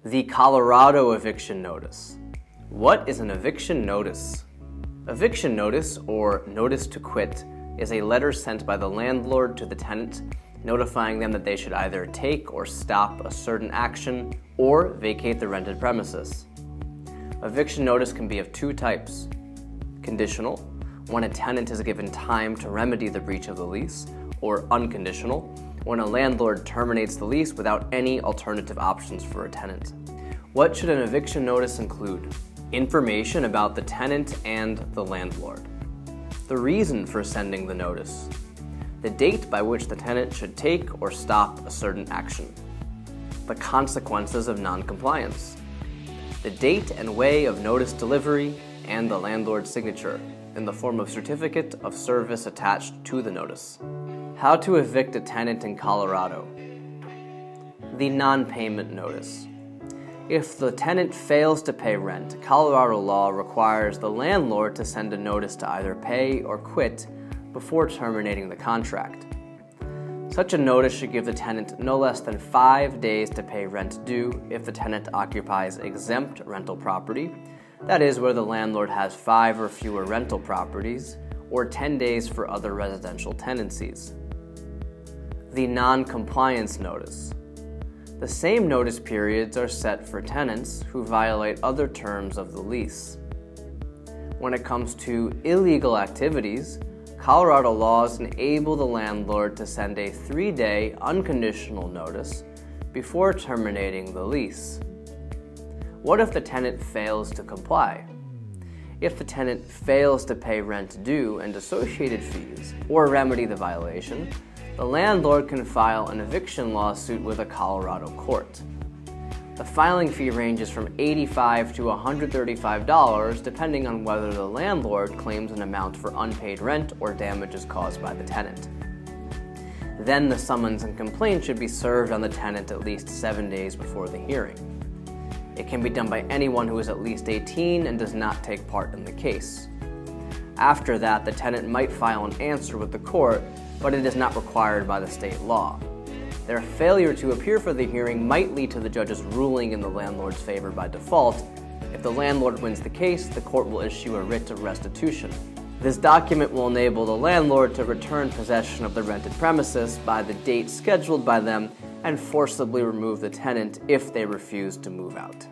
The Colorado eviction notice. What is an eviction notice? Eviction notice, or notice to quit, is a letter sent by the landlord to the tenant notifying them that they should either take or stop a certain action or vacate the rented premises. Eviction notice can be of two types: conditional, when a tenant is given time to remedy the breach of the lease, or unconditional, when a landlord terminates the lease without any alternative options for a tenant. What should an eviction notice include? Information about the tenant and the landlord. The reason for sending the notice. The date by which the tenant should take or stop a certain action. The consequences of non-compliance. The date and way of notice delivery, and the landlord's signature in the form of certificate of service attached to the notice. How to evict a tenant in Colorado. The non-payment notice. If the tenant fails to pay rent, Colorado law requires the landlord to send a notice to either pay or quit before terminating the contract. Such a notice should give the tenant no less than 5 days to pay rent due if the tenant occupies exempt rental property, that is, where the landlord has 5 or fewer rental properties, or 10 days for other residential tenancies. The non-compliance notice. The same notice periods are set for tenants who violate other terms of the lease. When it comes to illegal activities, Colorado laws enable the landlord to send a 3-day unconditional notice before terminating the lease. What if the tenant fails to comply? If the tenant fails to pay rent due and associated fees or remedy the violation, the landlord can file an eviction lawsuit with a Colorado court. The filing fee ranges from $85 to $135 depending on whether the landlord claims an amount for unpaid rent or damages caused by the tenant. Then the summons and complaint should be served on the tenant at least 7 days before the hearing. It can be done by anyone who is at least 18 and does not take part in the case. After that, the tenant might file an answer with the court, but it is not required by the state law. Their failure to appear for the hearing might lead to the judge's ruling in the landlord's favor by default. If the landlord wins the case, the court will issue a writ of restitution. This document will enable the landlord to return possession of the rented premises by the date scheduled by them and forcibly remove the tenant if they refuse to move out.